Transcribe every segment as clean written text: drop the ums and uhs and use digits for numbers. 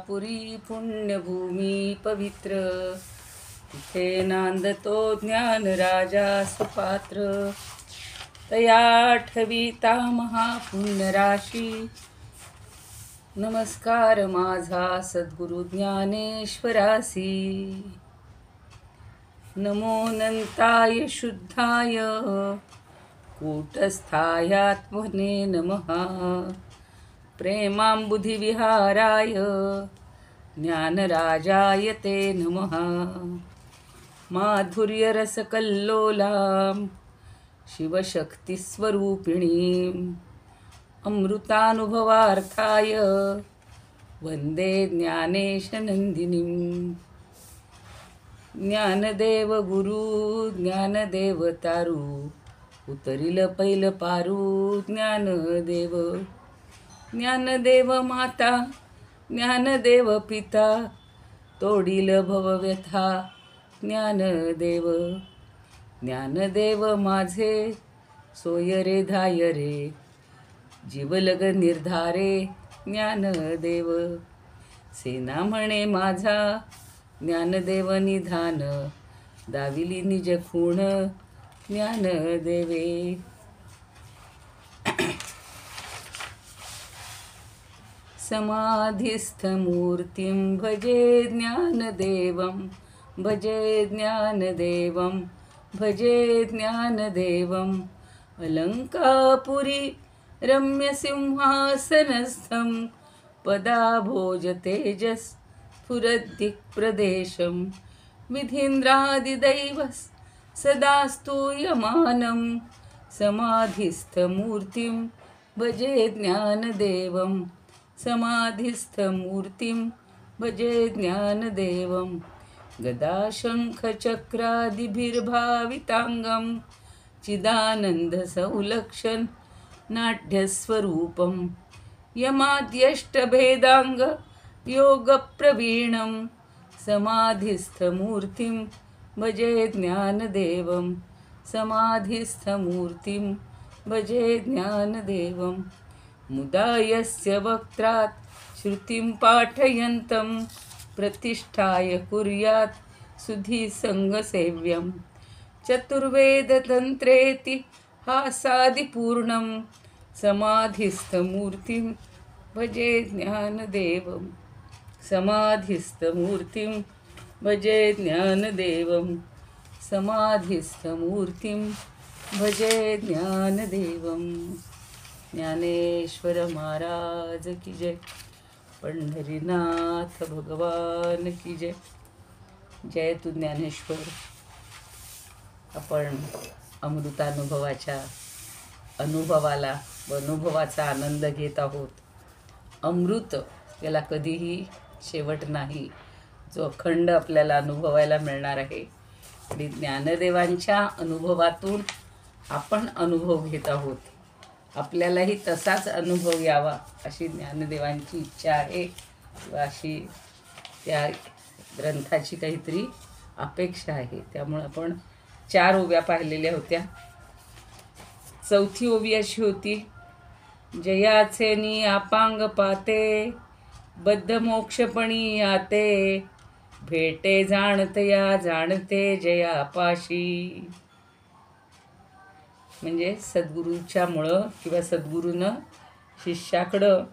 पुरी पुण्यभूमी पवित्र, तिथे नांदतो ज्ञान राजा सुपात्र. तया ठविता महापुण्यराशी, नमस्कार माझा सद्गुरु ज्ञानेश्वरासी. नमो नंताय शुद्धाय कूटस्थायात्मने नमः. प्रेमांबुधिविहाराय ज्ञानराजाय ते नमः. माधुर्यरसकल्लोलां शिवशक्तिस्वरूपिणीम् अमृतानुभवार्थाय वंदे ज्ञानेशनंदिनीम्. ज्ञानदेव गुरु ज्ञानदेव तारू, उतरिल पैल पारू ज्ञानदेव. ज्ञानदेव माता ज्ञानदेव पिता, तोडील भवव्यथा ज्ञानदेव. ज्ञानदेव माझे सोय रे धाय रे, जीवलग निर्धारे ज्ञानदेव. सेना म्हणे माझा ज्ञानदेव निधान, दाविली निज खूण ज्ञानदेवे. समाधिस्थमूर्तिं भजे ज्ञानदेवं, भजे ज्ञानदेवं, भजे ज्ञानदेवं. अलंकापुरी रम्यसिंहासनस्थं, पदाभोज तेजस्फुरद्दिक्प्रदेशं. विधीन्द्रादिदैवस् सदा स्तूयमानं, समाधिस्थमूर्तिं भजे ज्ञानदेवं, समाधिस्थमूर्तिं भजे ज्ञानदेवं. गदाशङ्खचक्रादिभिर्भाविताङ्गं, चिदानन्दसौलक्षण नाट्यस्वरूपं. यमाद्यष्टभेदाङ्ग योगप्रवीणं, समाधिस्थमूर्तिं भजे ज्ञानदेवं, समाधिस्थमूर्तिं भजे ज्ञानदेवं. मुदा यस्य वक्त्रात् श्रुतिं पाठयन्तं, प्रतिष्ठाय कुर्यात् सुधीसङ्गसेव्यं. चतुर्वेदतन्त्रेति हासादिपूर्णं, समाधिस्थमूर्तिं भजे ज्ञानदेवं, समाधिस्थमूर्तिं भजे ज्ञानदेवं, समाधिस्थमूर्तिं भजे ज्ञानदेवं. ज्ञानेश्वर महाराज की जय. पंढरीनाथ भगवान की जय. जय तू ज्ञानेश्वर. आपण अमृतानुभवाच्या अनुभवाचा आनंद घेत आहोत. अमृत याला कधीही शेवट नाही, जो अखंड आपल्याला अनुभवायला मिळणार आहे. आणि ज्ञानदेवांच्या अनुभवातून आपण अनुभव घेत आहोत. आपल्यालाही तसाच अनुभव यावा अशी ज्ञानदेवांची इच्छा आहे, अशी त्या ग्रंथाची काहीतरी अपेक्षा आहे. त्यामुळे आपण 4 ओव्या पाहिलेल्या होत्या. चौथी ओवी अशी होती, जयाचे नि अपांग पाते, बद्ध मोक्षपणी आते, भेटे जाणतया जाणते जयापाशी. म्हणजे सद्गुरूच्यामुळं किंवा सद्गुरूनं शिष्याकडं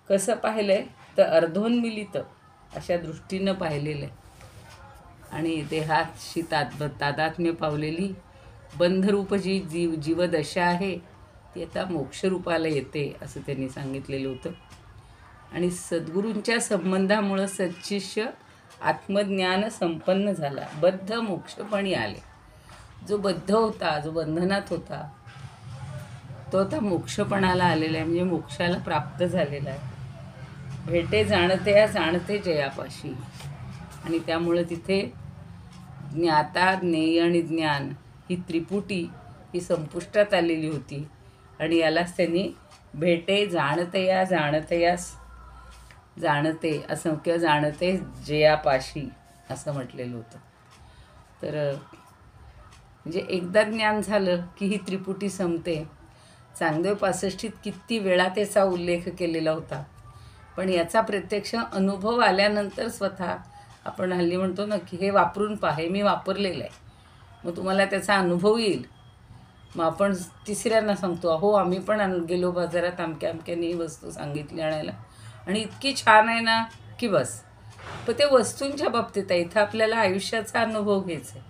कसं पाहिलं आहे तर अर्धोन्मिलित अशा दृष्टीनं पाहिलेलं आहे. आणि देहाशी तादात्म्य पावलेली बंधरूप जी जीवदशा आहे ती आता मोक्षरूपाला येते असं त्यांनी सांगितलेलं होतं. आणि सद्गुरूंच्या संबंधामुळं सच्शिष्य आत्मज्ञान संपन्न झाला, बद्ध मोक्षपणी आले. जो बद्ध होता, जो बंधनात होता, तो आता मोक्षपणाला आलेला आहे, म्हणजे मोक्षाला प्राप्त झालेला आहे. भेटे जाणते या जाणते जयापाशी. आणि त्यामुळं तिथे ज्ञाता ज्ञेय आणि ज्ञान ही त्रिपुटी ही संपुष्टात आलेली होती. आणि यालाच त्यांनी भेटे जाणतया जाणतयास जाणते असं किंवा जाणते जयापाशी असं म्हटलेलं होतं. तर म्हणजे एकदा ज्ञान झालं की ही त्रिपुटी संपते. चांगदेव 65 किती वेळा त्याचा उल्लेख केलेला होता. पण याचा प्रत्यक्ष अनुभव आल्यानंतर स्वतः आपण हल्ली म्हणतो ना की हे वापरून पहा, हे मी वापरलेलं आहे, मग तुम्हाला त्याचा अनुभव येईल. मग आपण तिसऱ्यांना सांगतो, अहो आम्ही पण गेलो बाजारात, अमक्या अमक्याने ही वस्तू सांगितली आणायला आणि इतकी छान आहे ना की बस. पण ते वस्तूंच्या बाबतीत आहे, इथं आपल्याला आयुष्याचा अनुभव घ्यायचा आहे.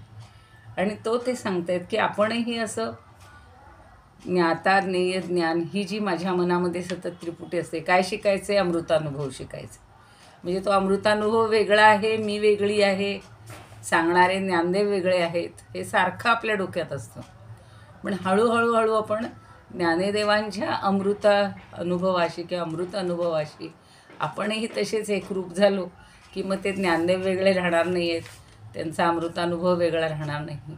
आणि तो ते सांगतायत की आपणही असं ज्ञाता ज्ञेय ज्ञान ही जी माझ्या मनामध्ये सतत त्रिपुटी असते, काय शिकायचं आहे? अमृतानुभव शिकायचा. म्हणजे तो अमृतानुभव वेगळा आहे, मी वेगळी आहे, सांगणारे ज्ञानदेव वेगळे आहेत, हे सारखं आपल्या डोक्यात असतं. पण हळूहळू आपण ज्ञानदेवांच्या अमृत अनुभवाशी किंवा अमृत अनुभवाशी आपणही तसेच एकरूप झालो की मग ते ज्ञानदेव वेगळे राहणार नाही आहेत, त्यांचा अमृतानुभव वेगळा राहणार नाही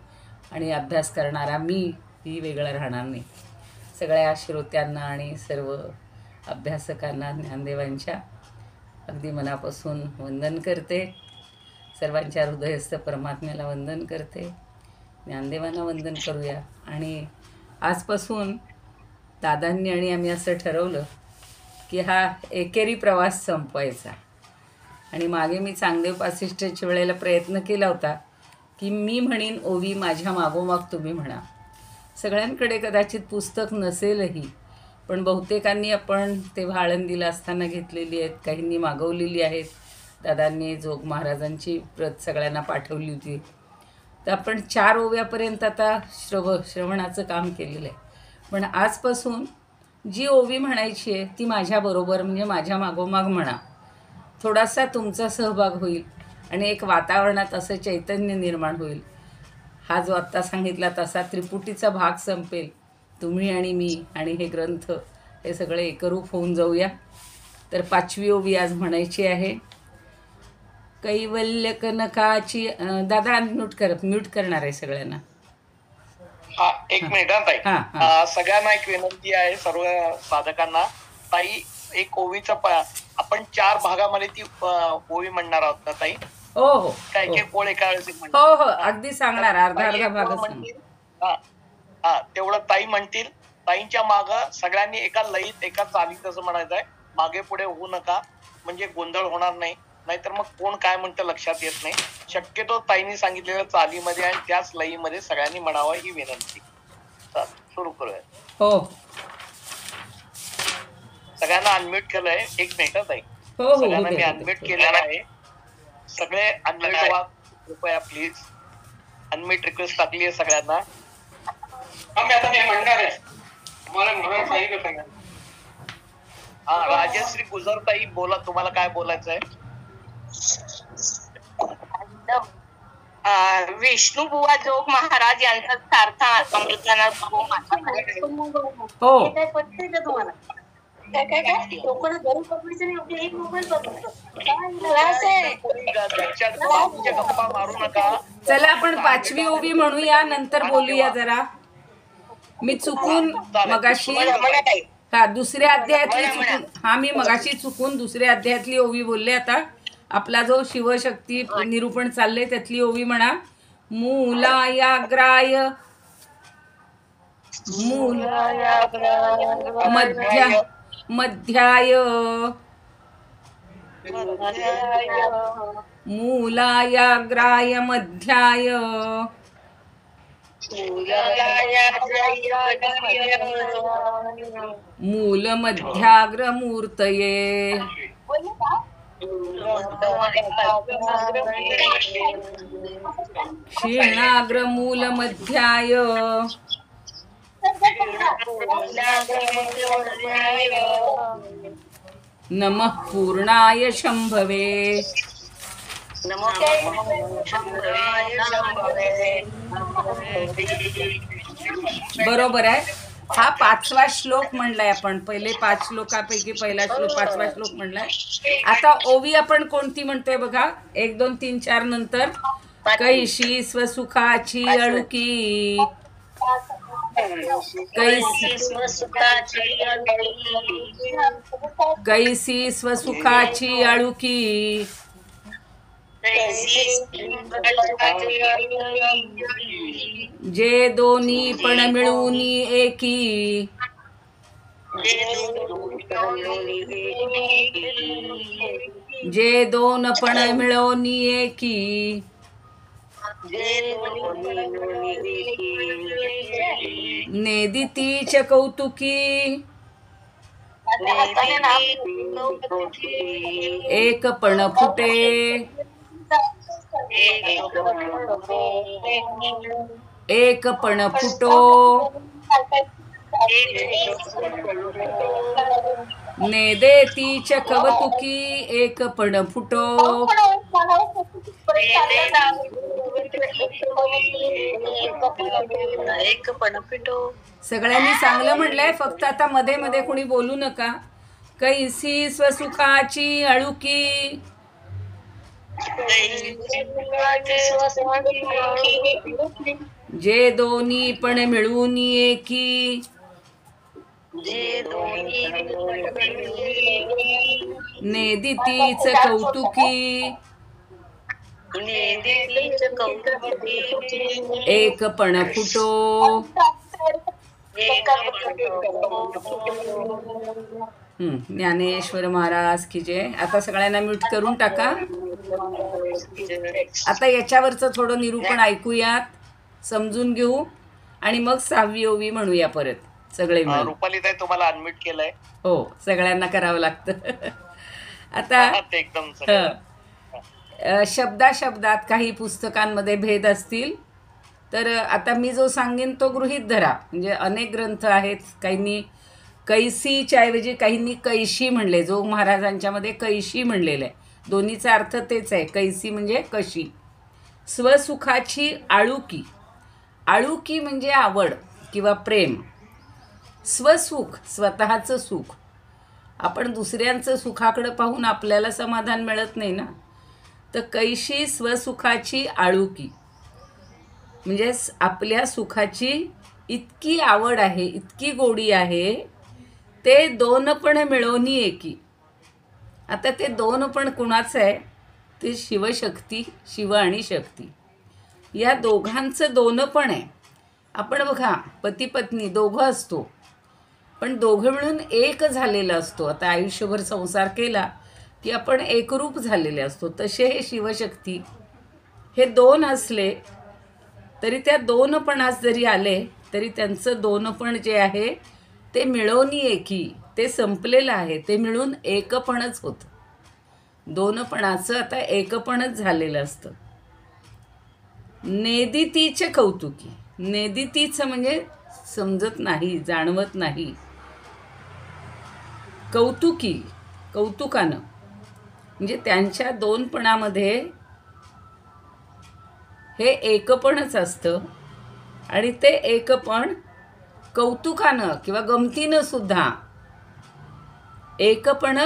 आणि अभ्यास करणारा मी ही वेगळा राहणार नाही. सगळ्या श्रोत्यांना आणि सर्व अभ्यासकांना ज्ञानदेवांच्या अगदी मनापासून वंदन करते. सर्वांच्या हृदयस्थ परमात्म्याला वंदन करते. ज्ञानदेवांना वंदन करूया. आणि आजपासून दादांनी आणि आम्ही असं ठरवलं की हा एकेरी प्रवास संपवायचा. आणि मागे मी चांगदेव पासिष्ठच्या वेळेला प्रयत्न केला होता की मी म्हणीन ओवी, माझ्या मागोमाग तुम्ही म्हणा. सगळ्यांकडे कदाचित पुस्तक नसेलही, पण बहुतेकांनी आपण तेव्हा आळंदीला असताना घेतलेली आहेत, काहींनी मागवलेली आहेत. दादांनी जोग महाराजांची प्रत सगळ्यांना पाठवली होती. तर आपण 4 ओव्यापर्यंत आता श्रवणाचं काम केलेलं आहे. पण आजपासून जी ओवी म्हणायची आहे ती माझ्याबरोबर, म्हणजे माझ्या मागोमाग म्हणा. थोडासा तुमचा सहभाग होईल आणि एक वातावरणात असं चैतन्य निर्माण होईल. हा जो आत्ता सांगितला तसा त्रिपुटीचा भाग संपेल, तुम्ही आणि मी आणि हे ग्रंथ हे सगळे एकरूप होऊन जाऊया. तर 5वी ओवी आज म्हणायची आहे. कैवल्य कनकाची. दादा म्यूट करणार आहे सगळ्यांना. हा, एक मिनिट ताई. सगळ्यांना एक विनंती आहे, सर्व साधकांना. ताई, एक ओवीचं आपण 4 भागामध्ये ती ओवी म्हणणार आहोत ना ताई? हो हो. काय एक पोळ एका वेळेस हो हो, अगदी सांगणार. अर्धा भाग. हा, तेवढं ताई म्हणतील. ताईंच्या माग सगळ्यांनी एका लईत, एका चालीत असं म्हणायचं आहे. मागे पुढे होऊ नका, म्हणजे गोंधळ होणार नाही. नाहीतर मग कोण काय म्हणतं लक्षात येत नाही. शक्यतो ताईंनी सांगितलेल्या चालीमध्ये आणि त्याच लईमध्ये सगळ्यांनी म्हणावं ही विनंती. सुरू करूया. हो, सगळ्यांना अनम्यूट केलंय. 1 मिनिट ताई. हो, सगळ्यांना मी अनम्यूट केलेलं आहे. सगळे अनम्यूट व्हा कृपया प्लीज. अनम्यूट रिक्वेस्ट टाकली आहे सगळ्यांना. मी आता ते म्हणणार आहे, तुम्हाला म्हणून सांगितलं. हा, राजश्री गुजरताई बोला, तुम्हाला काय बोलायचं आहे? विष्णुबुवा जोग महाराज यांचा सार्थ अमृतानुभव. हो, गप्पा मारू नका. चला आपण 5वी ओवी म्हणूया, नंतर बोलूया जरा. मी चुकून मगाशी दुसऱ्या अध्यायातली मी मगाशी चुकून दुसऱ्या अध्यायातली ओवी बोलले. आता आपला जो शिवशक्ती निरूपण चाललंय त्यातली ओवी म्हणा. मूलायाग्राय मध्याय मूलायाग्राय मध्याय मूलमध्याग्रमूर्तये क्षीणाग्रमूलमध्याय नमः पूर्णाय शंभवे. बरोबर आहे. हा 5वा श्लोक म्हणलाय आपण. पहिले 5 श्लोकापैकी पहिला 5वा श्लोक म्हणलाय. आता ओवी आपण कोणती म्हणतोय बघा. 1 2 3 4 नंतर. कैशी स्वसुखाची अळुकी. कैसी स्वसुखाची अळुकी. जे दोन्ही पण मिळून एकी. जे दोन पण मिळवून एकी नेदितीच कौतुकी एक पण फुटे एक पण फुटो नेदेतीच कौतुकी एक पण फुटो सगळ्यांनी चांगलं म्हणलंय. फक्त आता मध्ये मध्ये कोणी बोलू नका. कैसी स्वसुखाची अळुकी जे दोन्ही पण मिळून एकी नेदितीच कौतुकी एक पण फुटो. ज्ञानेश्वर महाराज की जय. आता सगळ्यांना म्यूट करून टाका. आता याच्यावरचं थोडं निरूपण ऐकूयात, समजून घेऊ आणि मग 6वी ओवी म्हणूया परत सगळे मिळून. रुपालीताई तुम्हाला अनम्यूट केलंय. हो, सगळ्यांना करावं लागतं. आता एकदम शब्दाशब्दात काही पुस्तकांमध्ये भेद असतील तर आता मी जो सांगेन तो गृहीत धरा. म्हणजे अनेक ग्रंथ आहेत, काहींनी कैसीच्या ऐवजी काहींनी कैशी म्हणले. जोग महाराजांच्यामध्ये कैशी म्हणलेलं आहे. दोन्हीचा अर्थ तेच आहे. कैसी म्हणजे कशी. स्वसुखाची आळुकी. आळुकी म्हणजे आवड किंवा प्रेम. स्वसुख स्वतःचं सुख. आपण दुसऱ्यांचं सुखाकडे पाहून आपल्याला समाधान मिळत नाही ना. तर कैशी स्वसुखाची आळुकी म्हणजे आपल्या सुखाची इतकी आवड आहे, इतकी गोडी आहे, ते दोन पण मिळवून एकी. आता ते दोन पण कुणाचं आहे? ते शिवशक्ती, शिव आणि शक्ती या दोघांचं दोन पण आहे. आपण बघा, पती पत्नी दोघं असतो, पण दोघं मिळून एक झालेलं असतो. आता आयुष्यभर संसार केला की आपण एकरूप झालेले असतो. तसे हे शिवशक्ती हे दोन असले तरी त्या दोनपणात जरी आले तरी त्यांचं दोनपण जे आहे ते मिळवून एकी, ते संपलेलं आहे. ते मिळून एकपणच होतं. दोनपणाचं आता एकपणच झालेलं असतं. नेदितीचे कौतुकी. नेदितीचं म्हणजे समजत नाही, जाणवत नाही. कौतुकी कौतुकानं म्हणजे त्यांच्या दोनपणामध्ये हे एकपणच असतं आणि ते एकपण कौतुकानं किंवा गमतीनं सुद्धा एकपण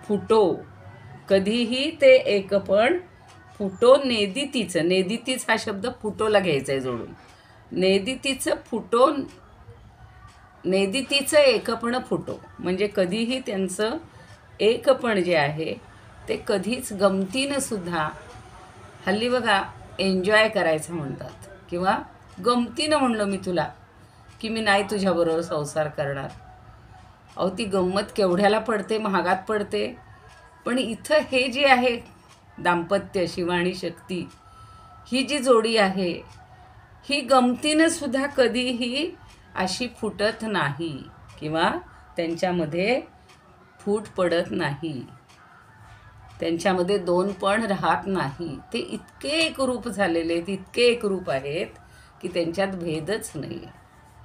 फुटो. कधीही ते एकपण फुटो. नेदितीचं, नेदितीच हा शब्द फुटोला घ्यायचा आहे जोडून. नेदितीचं फुटो, नेदितीचं एकपण फुटो म्हणजे कधीही त्यांचं एकपण जे आहे ते कधीच गमतीनं सुद्धा. हल्ली बघा एन्जॉय करायचं म्हणतात किंवा गमतीनं म्हणलं मी तुला की मी नाही तुझ्याबरोबर संसार करणार. अहो ती गंमत केवढ्याला पडते, महागात पडते. पण इथं हे जे आहे दाम्पत्य, शिव आणि शक्ती, ही जी जोडी आहे ही गमतीनं सुद्धा कधीही अशी फुटत नाही किंवा त्यांच्यामध्ये फूट पडत नाही. त्यांच्यामध्ये दोन पण राहत नाही. ते इतके एकरूप झालेले आहेत, इतके एकरूप आहेत की त्यांच्यात भेदच नाही आहे.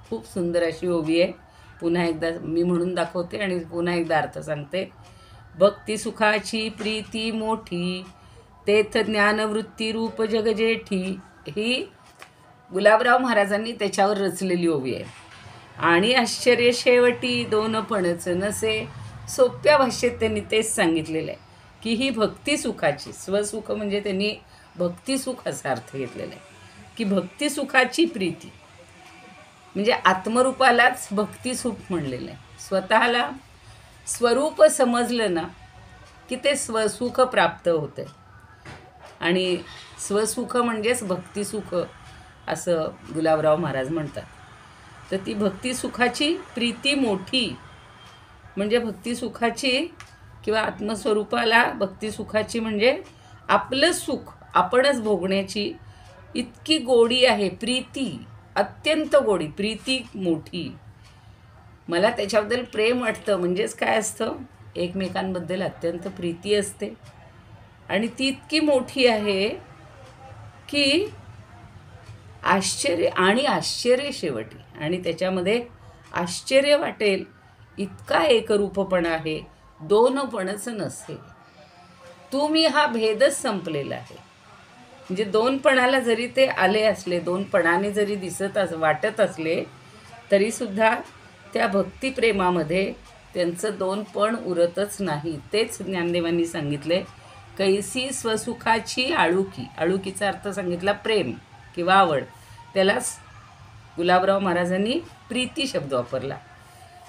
खूप सुंदर अशी ओवी आहे. पुन्हा एकदा मी म्हणून दाखवते आणि पुन्हा एकदा अर्थ सांगते. भक्ती सुखाची प्रीती मोठी, तेथ ज्ञानवृत्ती रूप जगजेठी. ही गुलाबराव महाराजांनी त्याच्यावर रचलेली ओवी आहे. आणि आश्चर्य शेवटी दोन पणच नसे. सोप्या भाषेत त्यांनी तेच सांगितलेलं आहे की ही भक्तिसुखाची, स्वसुख म्हणजे त्यांनी भक्तिसुख असा अर्थ घेतलेला आहे की भक्तिसुखाची प्रीती म्हणजे आत्मरूपालाच भक्तिसुख म्हणलेलं आहे. स्वतःला स्वरूप समजलं ना की ते स्वसुख प्राप्त होतं. आणि स्वसुख म्हणजेच भक्तिसुख असं गुलाबराव महाराज म्हणतात. तर ती भक्तिसुखाची प्रीती मोठी, म्हणजे भक्तिसुखाची किंवा आत्मस्वरूपाला भक्तिसुखाची म्हणजे आपलं सुख आपणच भोगण्याची इतकी गोडी आहे. प्रीती, अत्यंत गोडी, प्रीती मोठी. मला त्याच्याबद्दल प्रेम वाटतं. म्हणजेच काय असतं, एकमेकांबद्दल अत्यंत प्रीती असते आणि ती इतकी मोठी आहे की आश्चर्य शेवटी. आणि त्याच्यामध्ये आश्चर्य वाटेल इतका एकरूपपणा आहे, दोनपणच नसे. तुम्ही हा भेदच संपलेला आहे. म्हणजे दोनपणाला जरी ते आले असले, दोनपणाने जरी वाटत असले तरीसुद्धा त्या भक्तिप्रेमामध्ये त्यांचं दोनपण उरतच नाही. तेच ज्ञानदेवांनी सांगितले, कैसी स्वसुखाची आळुकी. आळुकीचा अर्थ सांगितला प्रेम किंवा आवड. त्यालाच गुलाबराव महाराजांनी प्रीती शब्द वापरला.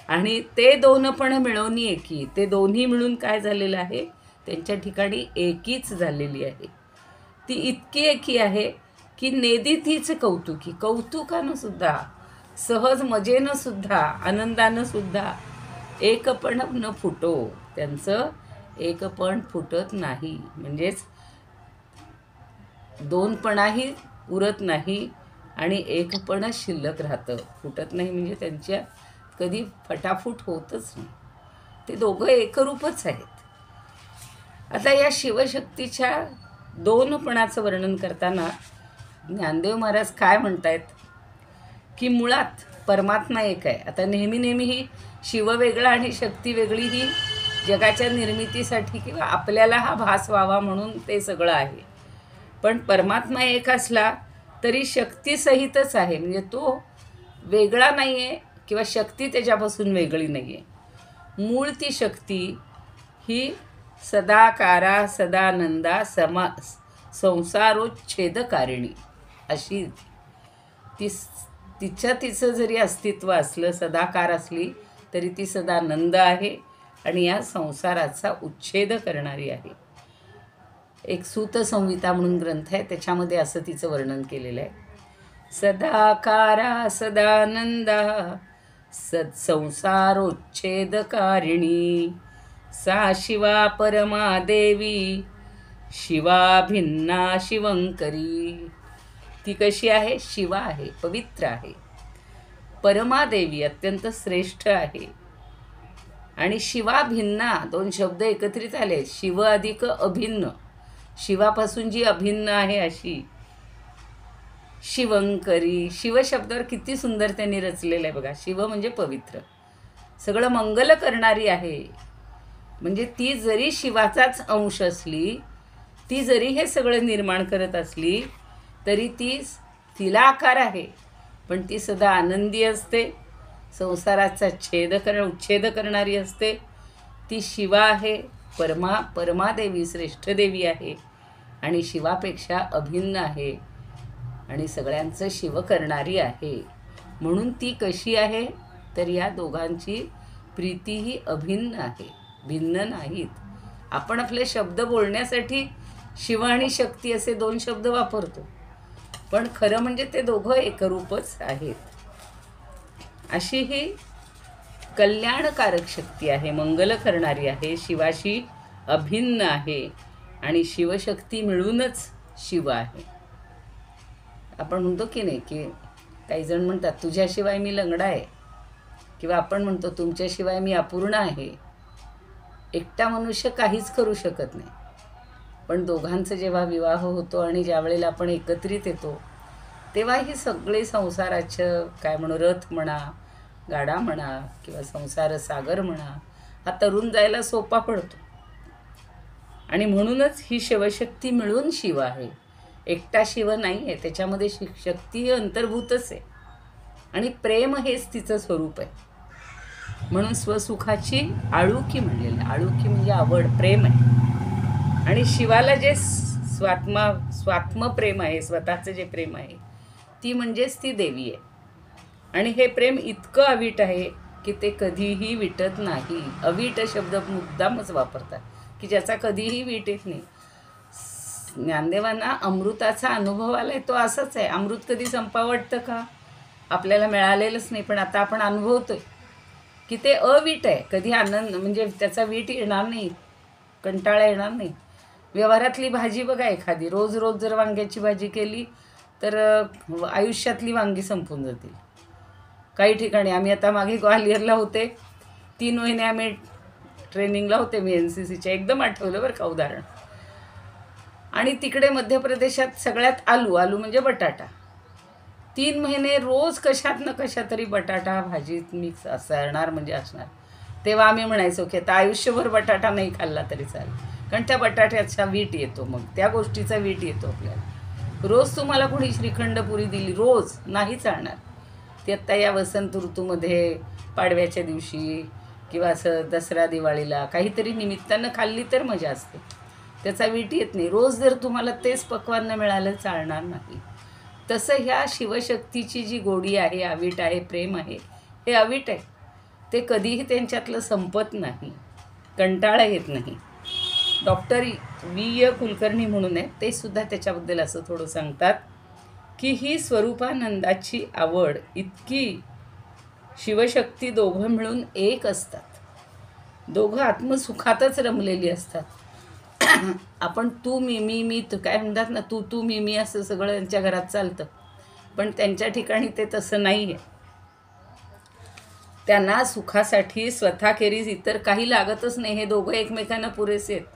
आणि ते दोनपण मिळवून एकी, ते दोन्ही मिळून काय झालेलं आहे, त्यांच्या ठिकाणी एकीच झालेली आहे. ती इतकी एकी आहे की नेदी तीच कौतुकी. कौतुकानं सुद्धा, सहज मजेनं सुद्धा, आनंदानं सुद्धा एकपण न फुटो. त्यांचं एकपण फुटत नाही. म्हणजेच दोनपणाही उरत नाही आणि एकपणच शिल्लक राहतं, फुटत नाही. म्हणजे त्यांच्या कधी फटाफूट होतच नाही. ते दोघं एकरूपच आहेत. आता या शिवशक्तीच्या दोनपणाचं वर्णन करताना ज्ञानदेव महाराज काय म्हणतायत की मुळात परमात्मा एक आहे. आता नेहमी ही शिव वेगळा आणि शक्ती वेगळी ही जगाच्या निर्मितीसाठी किंवा आपल्याला हा भास व्हावा म्हणून ते सगळं आहे. पण परमात्मा एक असला तरी शक्तीसहितच आहे. म्हणजे तो वेगळा नाही आहे किंवा शक्ती त्याच्यापासून वेगळी नाही आहे. मूळ ती शक्ती ही सदाकारा सदानंदा संसारोच्छेदकारिणी अशी तिचं जरी अस्तित्व असलं, सदाकार असली तरी ती सदानंद आहे आणि या संसाराचा उच्छेद करणारी आहे. एक सूत संहिता म्हणून ग्रंथ आहे, त्याच्यामध्ये असं तिचं वर्णन केलेलं आहे. सदाकारा सदानंदा संसारोच्छेदकारिणी सा शिवा परमा देवी शिवा भिन्ना शिवंकरी. ती कशी आहे? शिवा आहे, पवित्र आहे. परमादेवी अत्यंत श्रेष्ठ आहे. आणि शिवा भिन्ना, दोन शब्द एकत्रित आले, शिव अधिक अभिन्न. शिवापासून जी अभिन्न आहे अशी शिवंकरी. शिव शब्दावर किती सुंदर त्यांनी रचलेलं आहे बघा. शिव म्हणजे पवित्र, सगळं मंगल करणारी आहे. म्हणजे ती जरी शिवाचाच अंश असली, ती जरी हे सगळं निर्माण करत असली तरी तिला आकार आहे, पण ती सदा आनंदी असते, संसाराचा उच्छेद करणारी असते. ती शिवा आहे, परमादेवी श्रेष्ठ देवी आहे आणि शिवापेक्षा अभिन्न आहे आणि सगळ्यांचं शिव करणारी आहे. म्हणून ती कशी आहे तर या दोघांची प्रीतीही अभिन्न आहे, भिन्न नाहीत. आपण आपले शब्द बोलण्यासाठी शिव आणि शक्ती असे दोन शब्द वापरतो, पण खरं म्हणजे ते दोघं एकरूपच आहेत. अशी ही कल्याणकारक शक्ती आहे, मंगल करणारी आहे, शिवाशी अभिन्न आहे आणि शिवशक्ती मिळूनच शिव आहे. आपण म्हणतो की नाही की काही जण म्हणतात तुझ्याशिवाय मी लंगडा आहे, किंवा आपण म्हणतो तुमच्याशिवाय मी अपूर्ण आहे. एकटा मनुष्य काहीच करू शकत नाही, पण दोघांचं जेव्हा विवाह होतो आणि ज्या वेळेला आपण एकत्रित येतो तेव्हा ही सगळे संसाराचं काय म्हणू, रथ म्हणा, गाडा म्हणा किंवा संसार सागर म्हणा, हा तरुण जायला सोपा पडतो. आणि म्हणूनच ही शिवशक्ती मिळून शिव आहे, एकटा शिव नाही आहे. त्याच्यामध्ये शक्ती अंतर्भूतच आहे आणि प्रेम हेच तिचं स्वरूप आहे. म्हणून स्वसुखाची आळुकी म्हणलेलं. आळुकी म्हणजे आवड, प्रेम आहे. आणि शिवाला जे स्वात्म प्रेम आहे, स्वतःचं जे प्रेम आहे, ती म्हणजेच ती देवी आहे. आणि हे प्रेम इतकं अवीट आहे की ते कधीही विटत नाही. अवीट शब्द मुद्दामच वापरतात की ज्याचा कधीही वीट येत नाही. ज्ञानदेवांना अमृताचा अनुभव आलाय, तो असाच आहे. अमृत कधी संपावं वाटतं का? आपल्याला मिळालेलंच नाही, पण आता आपण अनुभवतोय. की ते अवीट आहे. कधी आनंद म्हणजे त्याचा वीट येणार नाही, कंटाळा येणार नाही. व्यवहारातली भाजी बघा एखादी, रोज रोज जर वांग्याची भाजी केली तर आयुष्यातली वांगी संपून जातील. काही ठिकाणी आम्ही आता मागे ग्वालियरला होते, 3 महिने आम्ही ट्रेनिंगला होते मी NCCच्या. एकदम आठवलं बरं का उदाहरण. आणि तिकडे मध्य प्रदेशात सगळ्यात आलू म्हणजे बटाटा. 3 महिने रोज कशात न कशा तरी बटाटा भाजीत मिक्स असणार म्हणजे असणार. तेव्हा आम्ही म्हणायचो की आता आयुष्यभर बटाटा नाही खाल्ला तरी चालेल, कारण त्या बटाट्याचा वीट येतो, मग त्या गोष्टीचा वीट येतो आपल्याला. रोज तुम्हाला कोणी श्रीखंड पुरी दिली रोज नाही चालणार. ती आत्ता या वसंत ऋतूमध्ये पाडव्याच्या दिवशी किंवा असं दसरा दिवाळीला काहीतरी निमित्तानं खाल्ली तर मजा असते, त्याचा वीट येत नाही. रोज जर तुम्हाला तेच पक्वान्न मिळालं चालणार नाही. तसं ह्या शिवशक्तीची जी गोडी आहे, अवीट आहे, प्रेम आहे, हे अवीट आहे. ते कधीही त्यांच्यातलं संपत नाही, कंटाळा येत नाही. Doctor V. कुलकर्णी म्हणून आहे, ते सुद्धा त्याच्याबद्दल असं थोडं सांगतात की ही स्वरूपानंदाची आवड इतकी, शिवशक्ती दोघं मिळून एक असतात, दोघं आत्मसुखातच रमलेली असतात. आपण तू मी मी मी काय म्हणतात ना, तू तू मी मी असं सगळं त्यांच्या घरात चालतं, पण त्यांच्या ठिकाणी ते तसं नाही आहे. त्यांना सुखासाठी स्वतःखेरीज इतर काही लागतच नाही. हे दोघं एकमेकांना पुरेसे आहेत.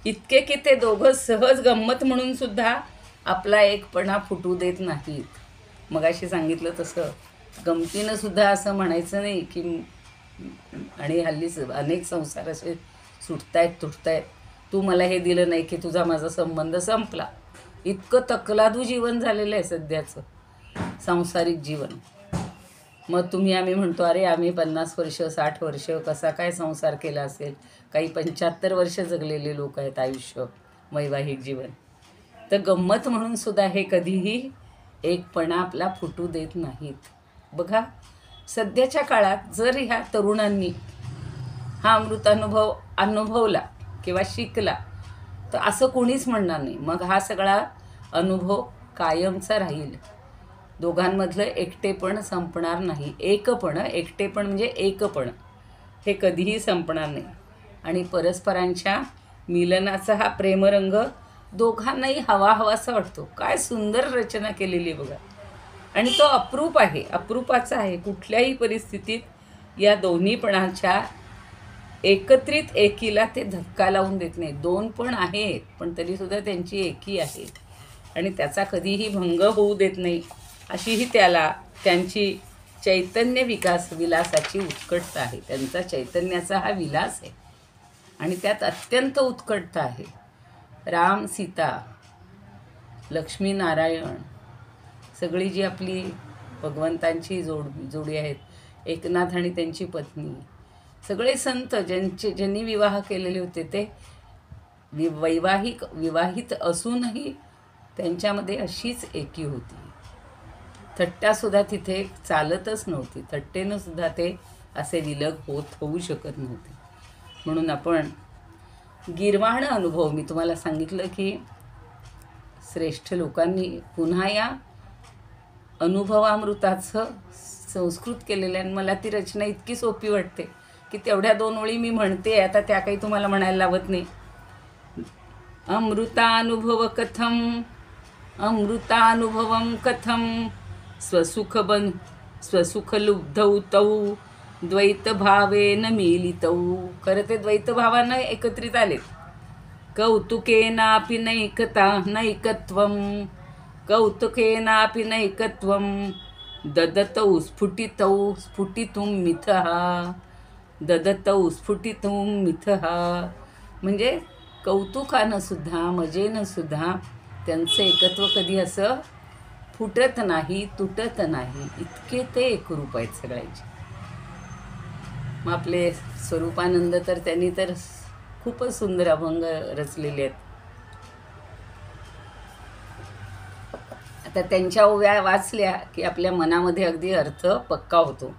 इतके की ते दोघं सहज गंमत म्हणून सुद्धा आपला एकपणा फुटू देत नाहीत. मगाशी सांगितलं तसं गमतीनं सुद्धा असं म्हणायचं नाही की, आणि हल्ली अनेक संसार असे सुटतायत तुटतायत, तू मला हे दिलं नाही की तुझा माझा संबंध संपला. इतकं तकलादू जीवन झालेलं आहे सध्याचं सांसारिक जीवन. मग आम्ही म्हणतो अरे आम्ही 50 वर्ष 60 वर्ष कसा काय संसार केला असेल. काही 75 वर्ष जगलेले लोक आहेत आयुष्य वैवाहिक जीवन. तर गंमत म्हणून सुद्धा हे कधीही एकपणा आपला फुटू देत नाहीत. बघा सध्याच्या काळात जर ह्या तरुणांनी हा अमृतानुभव अनुभवला किंवा शिकला तर असं कोणीच म्हणणार नाही, मग हा सगळा अनुभव कायमचा राहील. दोघांमधलं एकटेपण संपणार नाही. एकटेपण म्हणजे एकपण हे कधीही संपणार नाही. आणि परस्परांच्या मिलनाचा हा प्रेमरंग दोघांनाही हवाहवासा वाटतो. काय सुंदर रचना केलेली आहे बघा. आणि तो अप्रूप आहे, अप्रूपाचा आहे. कुठल्याही परिस्थितीत या दोन्हीपणाच्या एकत्रित एकीला ते धक्का लावून देत नाही. 2 पण आहेत पण तरीसुद्धा त्यांची एकी आहे आणि त्याचा कधीही भंग होऊ देत नाही. अशीही त्यांची चैतन्य विलासाची उत्कटता आहे. त्यांचा चैतन्याचा हा विलास आहे आणि त्यात अत्यंत उत्कटता आहे. राम सीता, लक्ष्मी नारायण, सगळी जी आपली भगवंतांची जोडी आहेत, एकनाथ आणि त्यांची पत्नी, सगळे संत ज्यांनी विवाह केलेले होते ते विवाहित असूनही त्यांच्यामध्ये अशीच एकी होती. थट्टासुद्धा तिथे चालतच नव्हती. थट्टेनं सुद्धा ते असे विलग होऊ शकत नव्हते. म्हणून आपण गीर्वाण अनुभव, मी तुम्हाला सांगितलं की श्रेष्ठ लोकांनी पुन्हा या अनुभवामृताचं संस्कृत केलेलं आहे. मला ती रचना इतकी सोपी वाटते की तेवढ्या 2 ओळी मी म्हणते, आता त्या काही तुम्हाला म्हणायला लावत नाही. अमृतानुभव कथम, अमृतानुभवम कथम, स्वसुखलुब्धौ तौ द्वैतभावेन मिलितौ. खरं ते द्वैतभावानं एकत्रित आलेत. कौतुकेनापि नैकत्वं, कौतुकेनापि नैकत्वं, ददतौ स्फुटितुं मिथः, ददतौ स्फुटितुं मिथः. म्हणजे कौतुकानं सुद्धा मजेनं सुद्धा त्यांचं एकत्व कधी असं फुटत नाही, तुटत नाही. इतके ते एकरूप आहेत सगळ्यांचे. मग आपले स्वरूपानंद तर त्यांनी तर खूपच सुंदर अभंग रचलेले आहेत. आता त्यांच्या ओव्या वाचल्या की आपल्या मनामध्ये अगदी अर्थ पक्का होतो.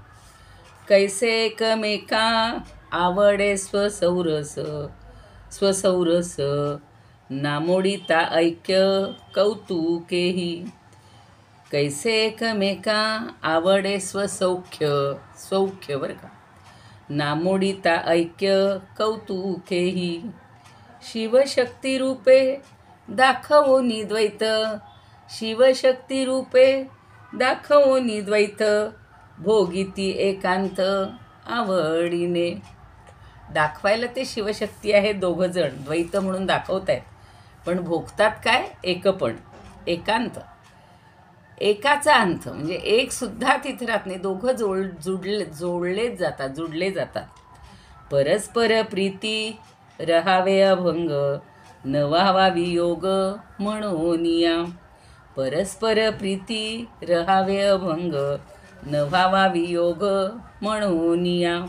कैसे एकमेका आवडे स्वसौरस, नामोडिता ऐक्य कौतुकेही. कैसे एकमेका आवडे सौख्य बरं का, नामोडिता ऐक्य कौतुकेही शिवशक्ती रूपे दाखवोनी द्वैत शिवशक्ती रूपे दाखवोनी द्वैत भोगिती एकांत आवडीने. दाखवायला ते शिवशक्ती आहे दोघं जण द्वैत म्हणून दाखवत आहेत, पण भोगतात काय? एकपण, एकांत, एकाचा अंत. म्हणजे एक सुद्धा तिथे राहत नाही, दोघं जुडले जातात. परस्पर प्रीती रहावे अभंग न व्हावा वियोग म्हणूनिया. परस्पर प्रीती रहावे अभंग न व्हावा वियोग म्हणूनिया.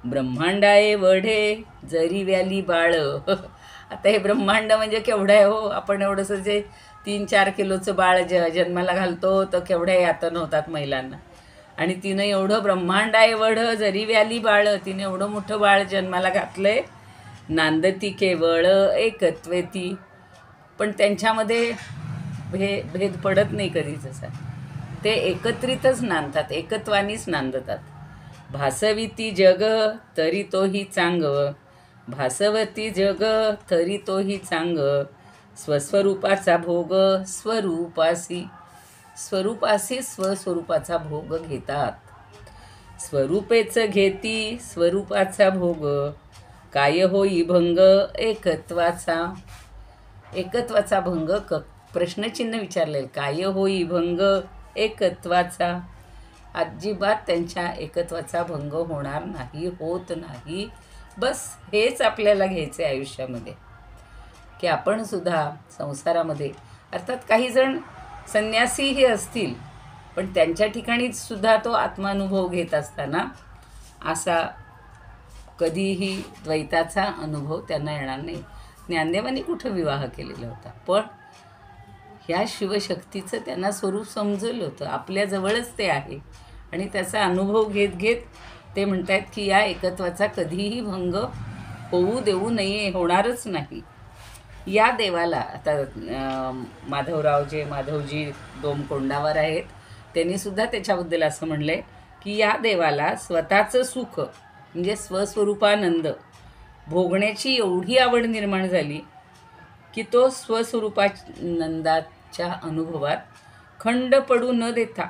ब्रह्मांडाए वढे जरी व्याली बाळ. आता हे ब्रह्मांड म्हणजे केवढं आहे हो. आपण एवढंसं जे 3-4 किलोचं बाळ जन्माला घालतो तर केवढ्या यातन होतात महिलांना. आणि तिनं एवढं ब्रह्मांड आहे वढ जरी व्याली बाळ, तिने एवढं मोठं बाळ जन्माला घातलंय. नांदती केवळ एकत्वेती. पण त्यांच्यामध्ये भेद पडत नाही कधीच असा. ते एकत्रितच नांदतात, एकत्वानीच नांदतात. भासविती जग तरी तोही चांग भासवती जग तरी तोही चांग स्वस्वरूपाचा भोग स्वरूपासी. स्वरूपासी स्वस्वरूपाचा भोग घेतात. स्वरूपेच घेती स्वरूपाचा भोग काय होई भंग एकत्वाचा. एकत्वाचा भंग प्रश्नचिन्ह विचारलेलं. काय होई भंग एकत्वाचा. अजिबात त्यांच्या एकत्वाचा भंग होणार नाही, होत नाही. बस हेच आपल्याला घ्यायचं आहे आयुष्यामध्ये, की आपण सुद्धा संसारामध्ये, अर्थात काही जण संन्यासीही असतील, पण त्यांच्या ठिकाणी सुद्धा तो आत्मानुभव घेत असताना असा कधीही द्वैताचा अनुभव त्यांना येणार नाही. ज्ञानदेवांनी कुठं विवाह केलेला होता, पण ह्या शिवशक्तीचं त्यांना स्वरूप समजलं होतं. आपल्याजवळच ते आहे आणि त्याचा अनुभव घेत घेत ते म्हणत आहेत की या एकत्वाचा कधीही भंग होऊ देऊ नये, होणारच नाही. या देवाला आता माधवजी डोमकोंडावर आहेत, त्यांनीसुद्धा त्याच्याबद्दल असं म्हणलं आहे की या देवाला स्वतःचं सुख म्हणजे स्वस्वरूपानंद भोगण्याची एवढी आवड निर्माण झाली की तो स्वस्वरूपानंदाच्या अनुभवात खंड पडू न देता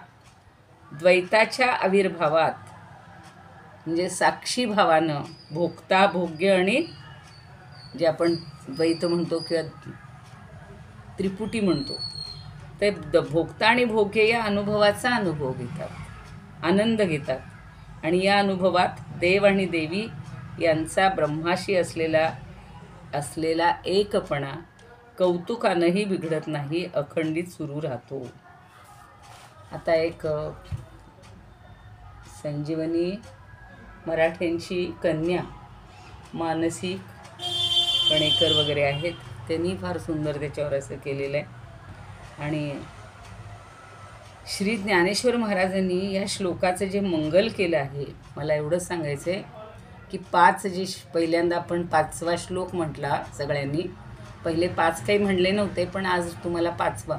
द्वैताच्या आविर्भावात म्हणजे साक्षी भावानं भोगता भोग्य आणि जे आपण द्वैत म्हणतो किंवा त्रिपुटी म्हणतो ते भोगता आणि भोग्य या अनुभवाचा अनुभव घेतात, आनंद घेतात. आणि या अनुभवात देव आणि देवी यांचा ब्रह्माशी असलेला एकपणा कौतुकानंही बिघडत नाही, अखंडित सुरू राहतो. आता एक संजीवनी मराठ्यांची कन्या मानसी कणेकर वगैरे आहेत, त्यांनी फार सुंदर त्याच्यावर असं केलेलं आहे. आणि श्री ज्ञानेश्वर महाराजांनी या श्लोकाचं जे मंगल केलं आहे, मला एवढंच सांगायचं आहे की 5 जे पहिल्यांदा आपण 5वा श्लोक म्हटला सगळ्यांनी, पहिले 5 काही म्हणले नव्हते, पण आज तुम्हाला 5वा.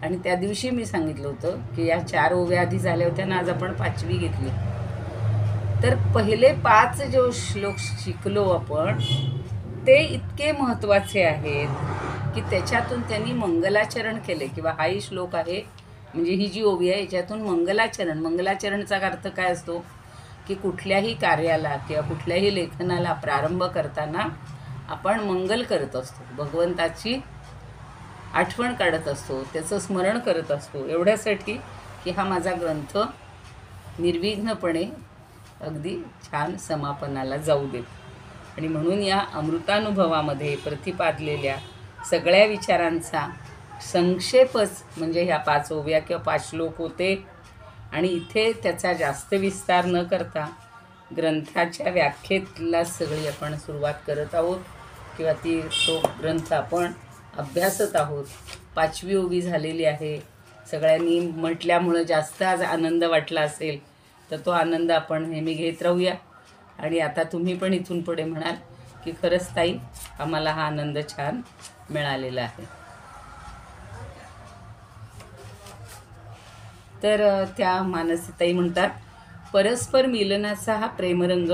आणि त्या दिवशी मी सांगितलं होतं की या 4 ओव्या आधी झाल्या होत्या ना, आज आपण 5वी घेतली. तर पहिले 5 जो श्लोक शिकलो आपण ते इतके महत्त्वाचे आहेत की त्याच्यातून त्यांनी मंगलाचरण केले. किंवा हाही श्लोक आहे म्हणजे ही जी ओवी आहे याच्यातून मंगलाचरणचा अर्थ काय असतो की कुठल्याही कार्याला किंवा कुठल्याही लेखनाला प्रारंभ करताना आपण मंगल करत असतो, भगवंताची आठवण काढत असतो, त्याचं स्मरण करत असतो, एवढ्यासाठी की हा माझा ग्रंथ निर्विघ्नपणे अगदी छान समापनाला जाऊ देत. आणि म्हणून या अमृतानुभवामध्ये प्रतिपादलेल्या सगळ्या विचारांचा संक्षेपच म्हणजे ह्या 5 ओव्या किंवा 5 श्लोक होते. आणि इथे त्याचा जास्त विस्तार न करता ग्रंथाच्या व्याख्येला सगळी आपण सुरुवात करत आहोत किंवा तो ग्रंथ आपण अभ्यासत आहोत. 5वी ओवी झालेली आहे. सगळ्यांनी म्हटल्यामुळं जास्त आज आनंद वाटला असेल तर तो आनंद आपण नेहमी घेत राहूया. आणि आता तुम्ही पण इथून पुढे म्हणाल की खरंच ताई आम्हाला हा आनंद छान मिळालेला आहे. तर त्या मानसीताई म्हणतात, परस्पर मिलनाचा हा प्रेमरंग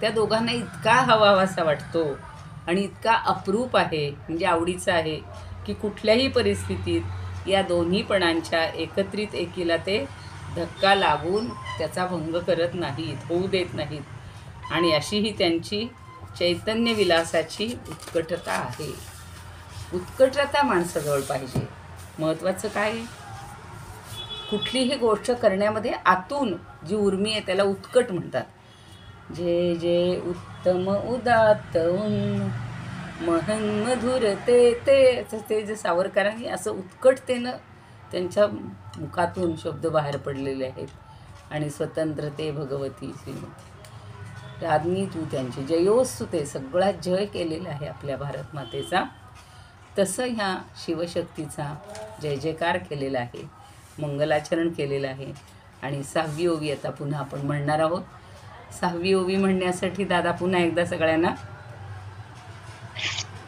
त्या दोघांना इतका हवाहवासा वाटतो आणि इतका अप्रूप आहे, म्हणजे आवडीचा आहे, की कुठल्याही परिस्थितीत या दोन्हीपणांच्या एकत्रित एकीला ते धक्का लागून त्याचा भंग करत नाहीत, होऊ देत नाहीत. आणि अशी ही त्यांची चैतन्य विलासाची उत्कटता आहे. उत्कटता माणसाजवळ पाहिजे. महत्त्वाचं काय आहे? कुठलीही गोष्ट करण्यामध्ये आतून जी उर्मी आहे त्याला उत्कट म्हणतात. जे जे उत्तम उदात्त महन मधुर ते जे सावरकरांनी असं उत्कटतेनं त्यांच्या मुखातून शब्द बाहेर पडलेले आहेत. आणि स्वतंत्रते भगवती श्रीमती राज्ञी तू, त्यांची जयोस्तु, ते सगळा जय केलेला आहे आपल्या भारत मातेचा. तसं ह्या शिवशक्तीचा जय जयकार केलेला आहे, मंगलाचरण केलेलं आहे. आणि 6वी ओवी आता पुन्हा आपण म्हणणार आहोत. 6वी ओवी म्हणण्यासाठी दादा पुन्हा एकदा सगळ्यांना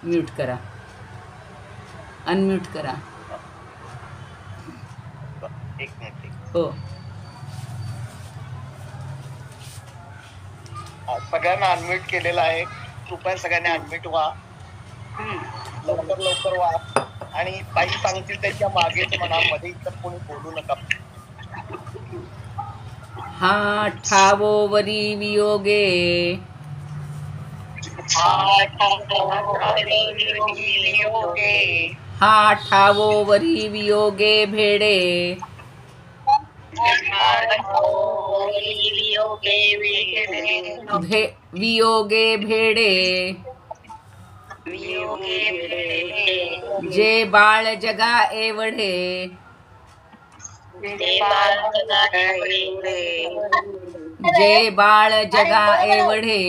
म्यूट करा, अनम्यूट करा. एक मिनिट. हो, सगळ्यांना अनम्यूट केलेलं आहे. कृपया सगळ्यांनी अनम्यूट व्हा, लवकर लवकर व्हा. आणि ताई सांगतील त्यांच्या मागेच म्हणा, मध्ये इतर कोणी बोलू नका. हा ठावो वरी वियोगे, हा ठावो वरी वियोगे भेडे, वियोगे भेडे, जे बाळ जगा एवढे, जे बाळ जगा एवढे,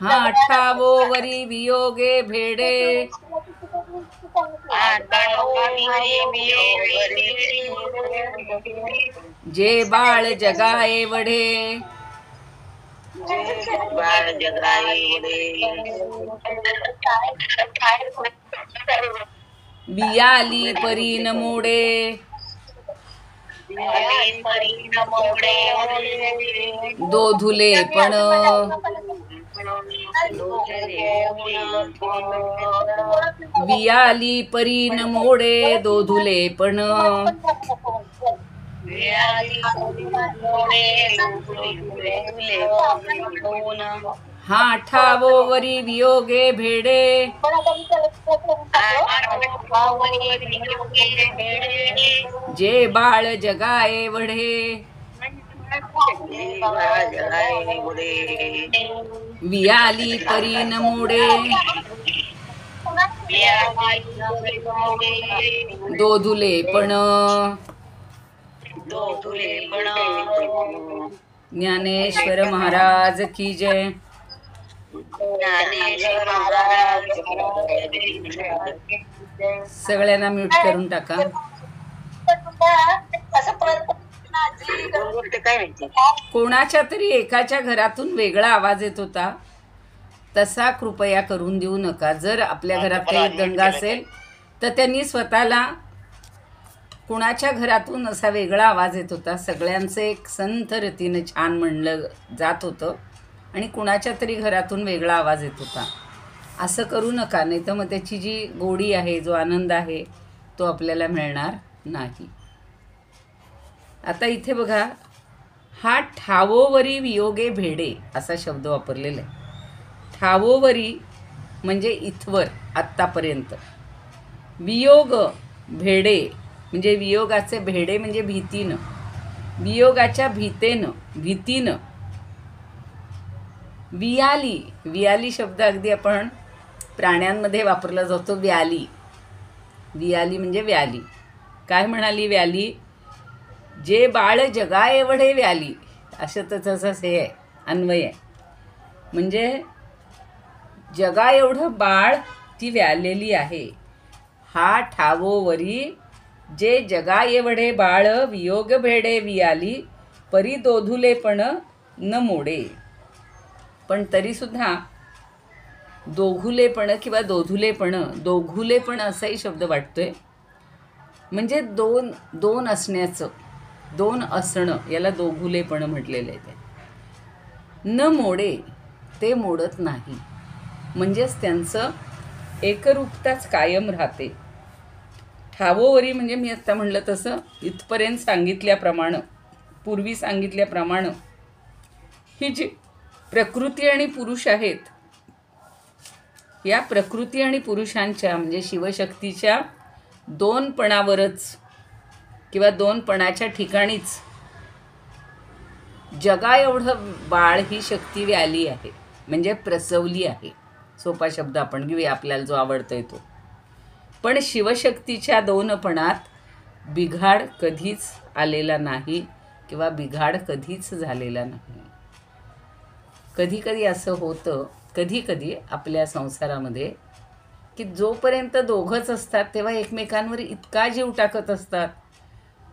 हा ठावो वरी वियोगे भेडे, जे बाळ जगा एवढे, बियाली परी न मोडे, दोधुले पण, बियाली परी न मोडे, दोधुले पण, हा ठावो वरी वियोगे भेडे, जे बाळ जगा एवढे, वियाली परी न मोडे, दोधुले पण, ज्ञानेश्वर महाराज की जय. सगळ्यांना म्यूट करून टाका. कोणाच्या तरी एकाच्या घरातून वेगळा आवाज येत होता, तसा कृपया करून देऊ नका. जर आपल्या घरात काही दंगा असेल तर त्यांनी स्वतःला, कुणाच्या घरातून असा वेगळा आवाज येत होता, सगळ्यांचं एक संथ रीतीनं छान म्हणलं जात होतं आणि कुणाच्या तरी घरातून वेगळा आवाज येत होता, असं करू नका. नाही तर मग त्याची जी गोडी आहे, जो आनंद आहे, तो आपल्याला मिळणार नाही. आता इथे बघा, हा ठावोवरी वियोगे भेडे असा शब्द वापरलेला आहे. ठावोवरी म्हणजे इथवर, आत्तापर्यंत. वियोग भेडे म्हणजे वियोगाचे भेडे म्हणजे भीतीनं, वियोगाच्या भीतीनं. वियाली, वियाली शब्द अगदी आपण प्राण्यांमध्ये वापरला जातो. व्याली, वियाली म्हणजे व्याली. काय म्हणाली व्याली? जे बाळ जगा एवढे व्याली, असं तसंच हे आहे, अन्वय आहे. म्हणजे जगा एवढं बाळ ती व्यालेली आहे. हा ठावोवरी जे जगा एवढे बाळ, वियोग भेडे वियाली, परी दोधुलेपण न मोडे. पण तरीसुद्धा दोघुलेपण किंवा दोधुलेपण, दोघुलेपण असाही शब्द वाटतोय. म्हणजे दोन दोन असण्याचं, दोन असणं, याला दोघुलेपण म्हटलेलं आहे ते. न मोडे ते मोडत नाही, म्हणजेच त्यांचं एकरूपताच कायम राहते. ठावोवरी म्हणजे मी आत्ता म्हणलं तसं इथपर्यंत सांगितल्याप्रमाणे, पूर्वी सांगितल्याप्रमाणे ही जी प्रकृती आणि पुरुष आहेत, या प्रकृती आणि पुरुषांच्या म्हणजे शिवशक्तीच्या दोनपणावरच किंवा दोनपणाच्या ठिकाणीच जगा एवढं बाळ ही शक्ती व्याली आहे, म्हणजे प्रसवली आहे. सोपा शब्द आपण घेऊया आपल्याला जो आवडतोय तो. पण शिवशक्तीच्या दोनपणात बिघाड कधीच आलेला नाही किंवा बिघाड कधीच झालेला नाही. कधी कधी असं होतं, कधी कधी आपल्या संसारामध्ये, की जोपर्यंत दोघंच असतात तेव्हा एकमेकांवर इतका जीव टाकत असतात,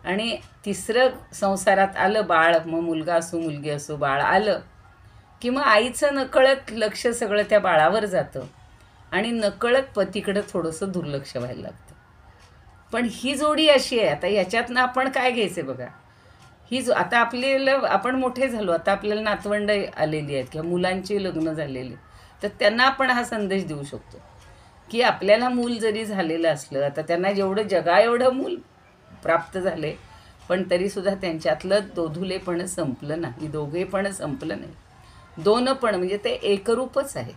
आणि तिसरं संसारात आलं बाळ, मग मुलगा असो मुलगी असो, बाळ आलं की मग आईचं नकळत लक्ष सगळं त्या बाळावर जातं आणि नकळत पतीकडं थोडंसं दुर्लक्ष व्हायला लागतं. पण ही जोडी अशी आहे, आता याच्यातनं आपण काय घ्यायचं बघा. आता आपल्याला, आपण मोठे झालो, आता आपल्याला नातवंड आलेली आहेत किंवा मुलांची लग्न झालेली, तर त्यांना आपण हा संदेश देऊ शकतो की आपल्याला मूल जरी झालेलं असलं, आता त्यांना जेवढं जगा एवढं मूल प्राप्त झाले, पण तरीसुद्धा त्यांच्यातलं दोधुलेपण संपलं नाही, दोघेपण संपलं नाही. दोनपण म्हणजे ते एकरूपच आहेत,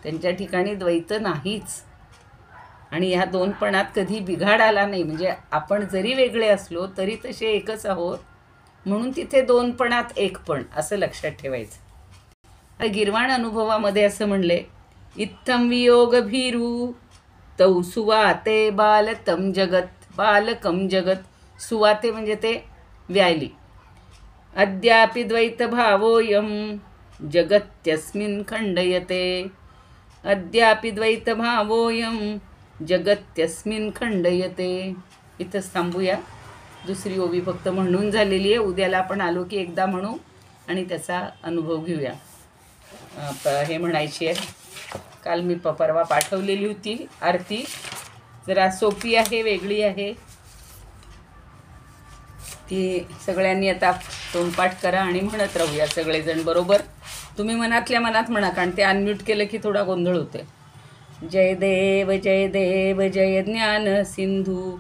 त्यांच्या ठिकाणी द्वैत नाहीच. आणि ह्या दोनपणात कधी बिघाड आला नाही, म्हणजे आपण जरी वेगळे असलो तरी तसे एकच आहोत, म्हणून तिथे दोनपणात एकपण असं लक्षात ठेवायचं. गिरवाण अनुभवामध्ये असं म्हणले, इत्थम वियोग भीरू तौ सुवाते बालतम जगत, बालकम जगत. सुवाते म्हणजे ते व्यायली. अद्यापि द्वैत भावोयम जगत्यस्मिन् खंडयते, अद्यापि द्वैत भावोयम जगत्यस्मिन् खंडयते. इथंच थांबूया. दुसरी ओवी फक्त म्हणून झालेली आहे. उद्याला आपण आलो की एकदा म्हणू आणि त्याचा अनुभव घेऊया. हे म्हणायची आहे, काल मी परवा पाठवलेली होती आरती, जरा सोपी आहे, वेगळी आहे. ती सगळ्यांनी आता तोंडपाठ करा आणि म्हणत राहूया सगळेजण बरोबर. तुम्ही मनातल्या मनात म्हणा, कारण ते अनम्यूट केलं की थोडा गोंधळ होते. जय देव जय देव जय ज्ञान सिंधू,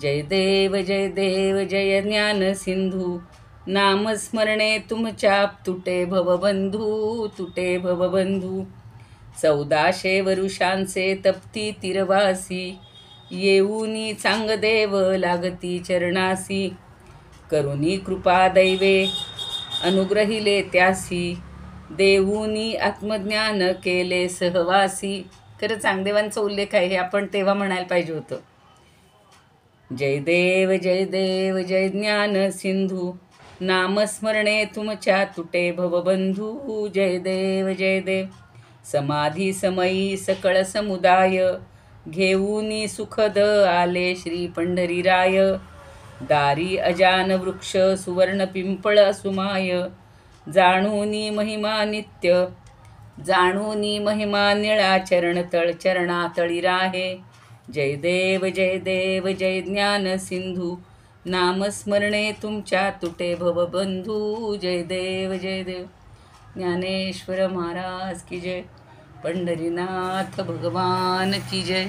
जय देव जय देव जय ज्ञान सिंधू. नामस्मरणे तुमच्या तुटे भवबंधू, तुटे भवबंधू. 1400 वरुषांचे तप्ती तिरवासी, येऊनी चांगदेव लागती चरणासी. करुणी कृपा दैवे अनुग्रहिले त्यासी, देऊनी आत्मज्ञान केले सहवासी. खरं चांगदेवांचा उल्लेख आहे, हे आपण तेव्हा म्हणायला पाहिजे होतं. जय देव जय देव जय ज्ञान सिंधू, नामस्मरणे तुमच्या तुटे भवबंधू. जय देव जय देव. समाधी समयी सकळ समुदाय, घेऊनी सुखद आले श्री पंढरीराय. दारी अजान वृक्ष सुवर्ण पिंपळ सुमाय, जाणूनी महिमा नित्य, जाणूनी महिमा निळा चरणतळ चरणातळी राहे. जय देव जय देव जय ज्ञान सिंधू, नामस्मरणे तुमच्या तुटे भवबंधू. जय देव जय देव. ज्ञानेश्वर महाराज की जय, पंढरीनाथ भगवान की जय.